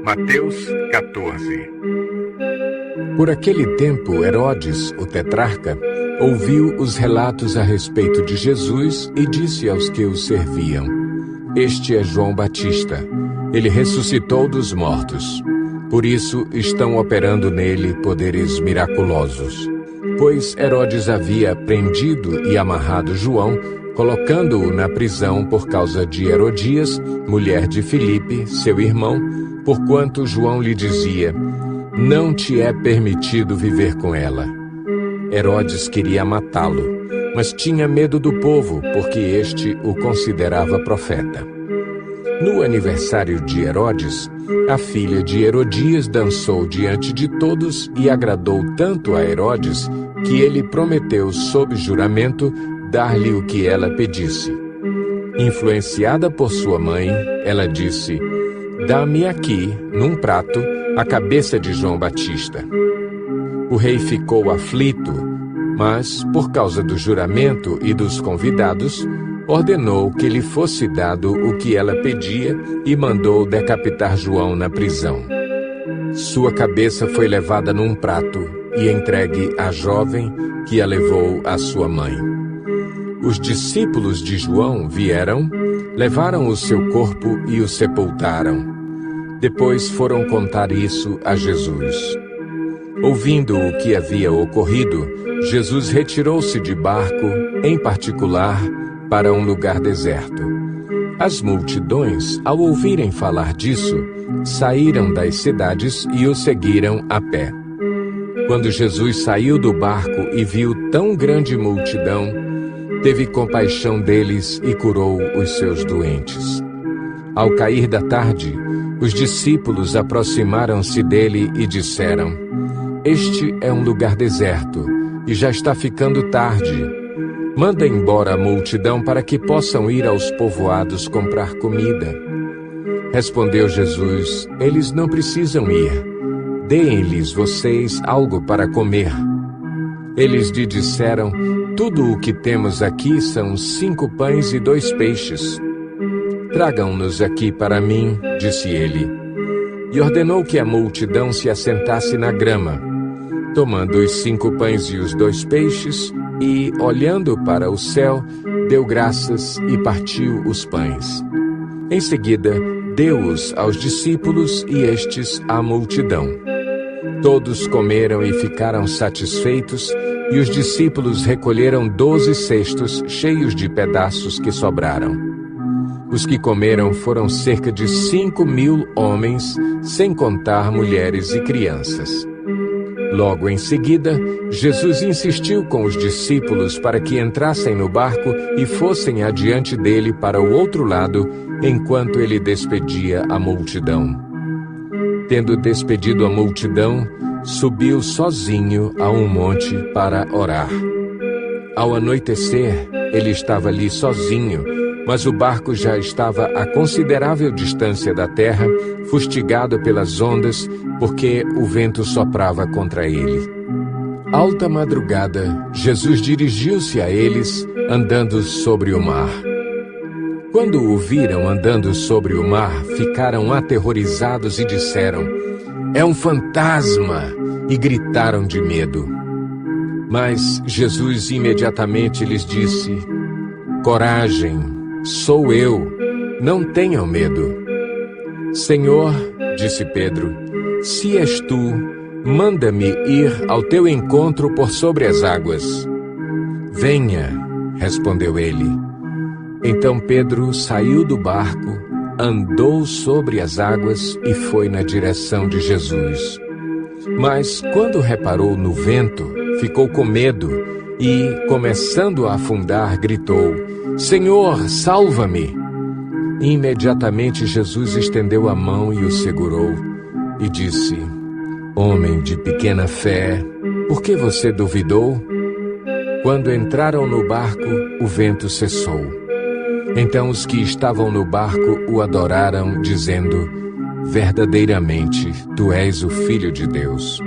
Mateus 14. Por aquele tempo, Herodes, o tetrarca, ouviu os relatos a respeito de Jesus e disse aos que o serviam: "Este é João Batista. Ele ressuscitou dos mortos. Por isso estão operando nele poderes miraculosos." Pois Herodes havia prendido e amarrado João, colocando-o na prisão por causa de Herodias, mulher de Filipe, seu irmão, porquanto João lhe dizia: "Não te é permitido viver com ela." Herodes queria matá-lo, mas tinha medo do povo, porque este o considerava profeta. No aniversário de Herodes, a filha de Herodias dançou diante de todos e agradou tanto a Herodes que ele prometeu sob juramento dar-lhe o que ela pedisse. Influenciada por sua mãe, ela disse: "Dá-me aqui, num prato, a cabeça de João Batista." O rei ficou aflito, mas, por causa do juramento e dos convidados, ordenou que lhe fosse dado o que ela pedia e mandou decapitar João na prisão. Sua cabeça foi levada num prato e entregue à jovem, que a levou à sua mãe. Os discípulos de João vieram, levaram o seu corpo e o sepultaram. Depois foram contar isso a Jesus. Ouvindo o que havia ocorrido, Jesus retirou-se de barco, em particular, para um lugar deserto. As multidões, ao ouvirem falar disso, saíram das cidades e o seguiram a pé. Quando Jesus saiu do barco e viu tão grande multidão, teve compaixão deles e curou os seus doentes. Ao cair da tarde, os discípulos aproximaram-se dele e disseram: "Este é um lugar deserto, e já está ficando tarde. Manda embora a multidão para que possam ir aos povoados comprar comida." Respondeu Jesus: "Eles não precisam ir. Deem-lhes vocês algo para comer." Eles lhe disseram: "Tudo o que temos aqui são 5 pães e 2 peixes." "Tragam-nos aqui para mim", disse ele. E ordenou que a multidão se assentasse na grama. Tomando os 5 pães e os 2 peixes, e, olhando para o céu, deu graças e partiu os pães. Em seguida, deu-os aos discípulos e estes à multidão. Todos comeram e ficaram satisfeitos, e os discípulos recolheram 12 cestos cheios de pedaços que sobraram. Os que comeram foram cerca de 5.000 homens, sem contar mulheres e crianças. Logo em seguida, Jesus insistiu com os discípulos para que entrassem no barco e fossem adiante dele para o outro lado, enquanto ele despedia a multidão. Tendo despedido a multidão, subiu sozinho a um monte para orar. Ao anoitecer, ele estava ali sozinho, mas o barco já estava a considerável distância da terra, fustigado pelas ondas, porque o vento soprava contra ele. Alta madrugada, Jesus dirigiu-se a eles, andando sobre o mar. Quando o viram andando sobre o mar, ficaram aterrorizados e disseram: "É um fantasma!" e gritaram de medo. Mas Jesus imediatamente lhes disse: "Coragem, sou eu, não tenham medo." "Senhor", disse Pedro, "se és tu, manda-me ir ao teu encontro por sobre as águas." "Venha", respondeu ele. Então Pedro saiu do barco, andou sobre as águas e foi na direção de Jesus. Mas quando reparou no vento, ficou com medo e, começando a afundar, gritou: "Senhor, salva-me!" Imediatamente Jesus estendeu a mão e o segurou e disse: "Homem de pequena fé, por que você duvidou?" Quando entraram no barco, o vento cessou. Então os que estavam no barco o adoraram, dizendo: "Verdadeiramente, tu és o Filho de Deus."